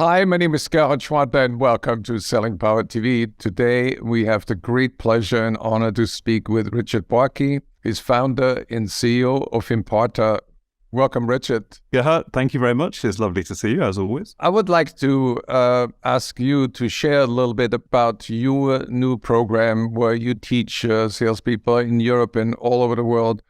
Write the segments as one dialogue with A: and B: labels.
A: Hi, my name is Gerhard Gschwandtner and welcome to Selling Power TV. Today we have the great pleasure and honor to speak with Richard Barkey. He's founder and CEO of Imparta. Welcome, Richard.
B: Gerhard, thank you very much. It's lovely to see you, as always.
A: I would like to ask you to share a little bit about your new program where you teach salespeople in Europe and all over the world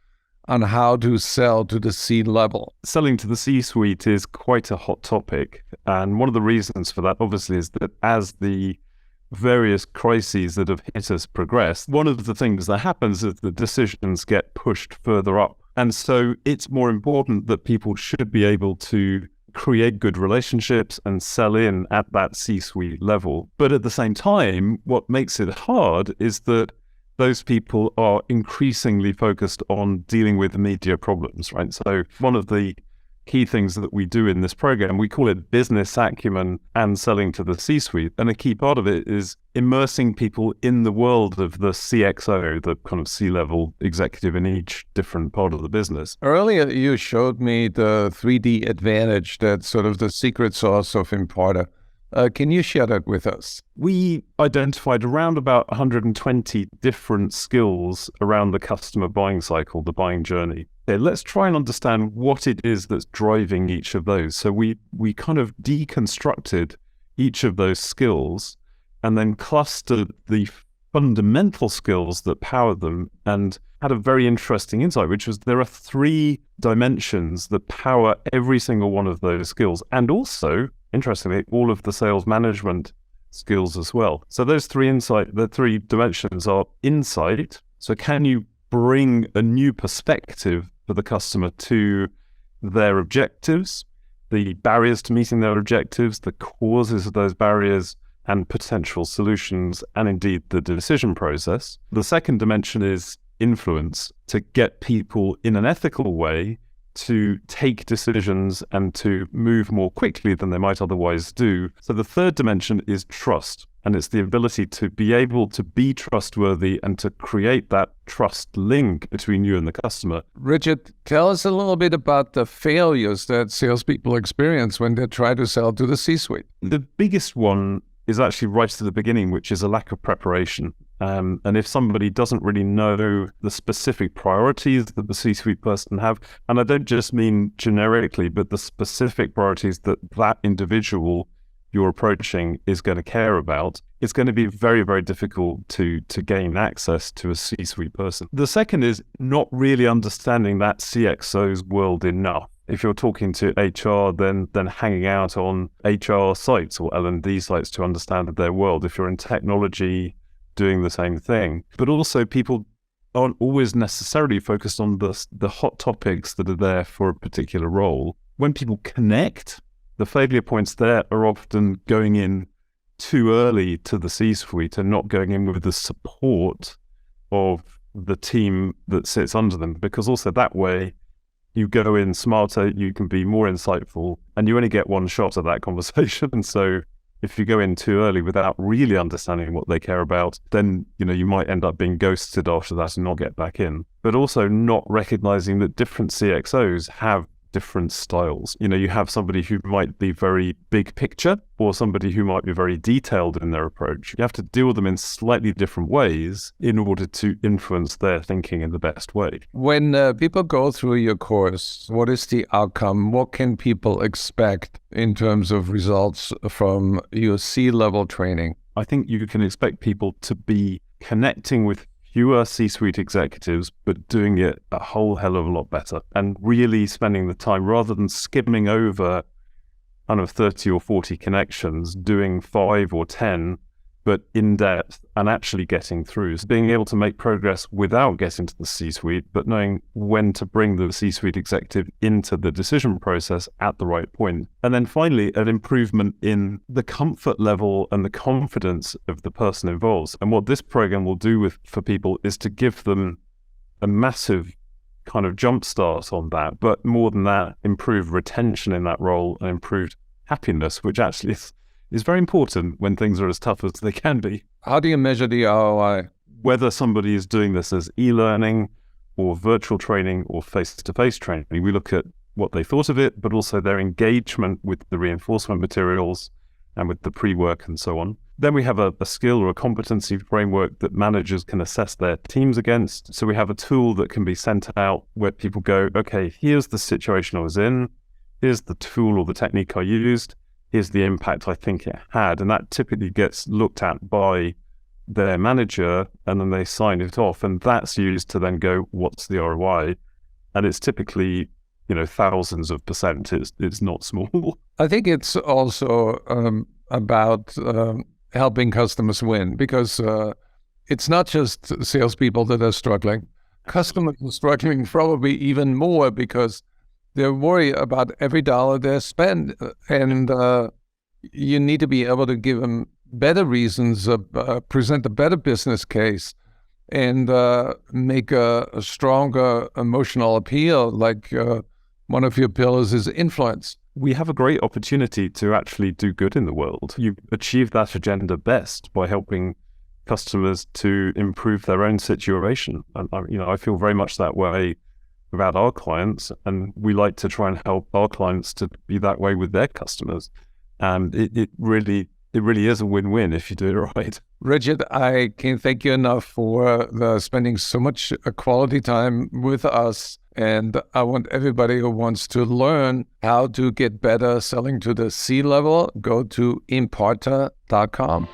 A: on how to sell to the C-level.
B: Selling to the C-suite is quite a hot topic. And one of the reasons for that, obviously, is that as the various crises that have hit us progress, one of the things that happens is that decisions get pushed further up. And so it's more important that people should be able to create good relationships and sell in at that C-suite level. But at the same time, what makes it hard is that those people are increasingly focused on dealing with immediate problems, right? So one of the key things that we do in this program, we call it business acumen and selling to the C-suite. And a key part of it is immersing people in the world of the CXO, the kind of C-level executive in each different part of the business.
A: Earlier, you showed me the 3D advantage, that's sort of the secret sauce of Imparta. Can you share that with us?
B: We identified around about 120 different skills around the customer buying cycle, the buying journey. Okay, let's try and understand what it is that's driving each of those. So we kind of deconstructed each of those skills and then clustered the fundamental skills that power them and had a very interesting insight, which was there are 3 dimensions that power every single one of those skills. And also, interestingly, all of the sales management skills as well. So those the 3 dimensions are insight. So can you bring a new perspective for the customer to their objectives, the barriers to meeting their objectives, the causes of those barriers, and potential solutions, and indeed the decision process. The second dimension is influence, to get people in an ethical way to take decisions and to move more quickly than they might otherwise do. So the third dimension is trust, and it's the ability to be able to be trustworthy and to create that trust link between you and the customer.
A: Richard, tell us a little bit about the failures that salespeople experience when they try to sell to the C-suite.
B: The biggest one is actually right at the beginning, which is a lack of preparation. And if somebody doesn't really know the specific priorities that the C-suite person have, and I don't just mean generically, but the specific priorities that that individual you're approaching is going to care about, it's going to be very, very difficult to gain access to a C-suite person. The second is not really understanding that CXO's world enough. If you're talking to HR, then hanging out on HR sites or L&D sites to understand their world. If you're in technology, doing the same thing. But also people aren't always necessarily focused on the hot topics that are there for a particular role. When people connect, the failure points there are often going in too early to the C-suite and not going in with the support of the team that sits under them, because also that way you go in smarter, you can be more insightful, and you only get one shot at that conversation. And so if you go in too early without really understanding what they care about, then you might end up being ghosted after that and not get back in. But also not recognizing that different CXOs have different styles. You have somebody who might be very big picture or somebody who might be very detailed in their approach. You have to deal with them in slightly different ways in order to influence their thinking in the best way.
A: When people go through your course, what is the outcome? What can people expect in terms of results from your C-level training?
B: I think you can expect people to be connecting with fewer C-suite executives, but doing it a whole hell of a lot better and really spending the time rather than skimming over kind of 30 or 40 connections, doing 5 or 10, but in depth and actually getting through. So being able to make progress without getting to the C-suite, but knowing when to bring the C-suite executive into the decision process at the right point. And then finally, an improvement in the comfort level and the confidence of the person involved. And what this program will do for people is to give them a massive kind of jump start on that, but more than that, improve retention in that role and improved happiness, which actually is very important when things are as tough as they can be.
A: How do you measure the ROI?
B: Whether somebody is doing this as e-learning or virtual training or face-to-face training, we look at what they thought of it, but also their engagement with the reinforcement materials and with the pre-work and so on. Then we have a skill or a competency framework that managers can assess their teams against. So we have a tool that can be sent out where people go, okay, here's the situation I was in, here's the tool or the technique I used, here's the impact I think it had. And that typically gets looked at by their manager, and then they sign it off. And that's used to then go, what's the ROI? And it's typically, thousands of percent. It's not small.
A: I think it's also about helping customers win, because it's not just salespeople that are struggling. Customers are struggling probably even more because they're worried about every dollar they spend, and you need to be able to give them better reasons, present a better business case, and make a stronger emotional appeal. Like one of your pillars is influence.
B: We have a great opportunity to actually do good in the world. You achieve that agenda best by helping customers to improve their own situation. And I feel very much that way about our clients, and we like to try and help our clients to be that way with their customers. And it really is a win-win if you do it right.
A: Richard, I can't thank you enough for spending so much quality time with us. And I want everybody who wants to learn how to get better selling to the C-level, go to Imparta.com.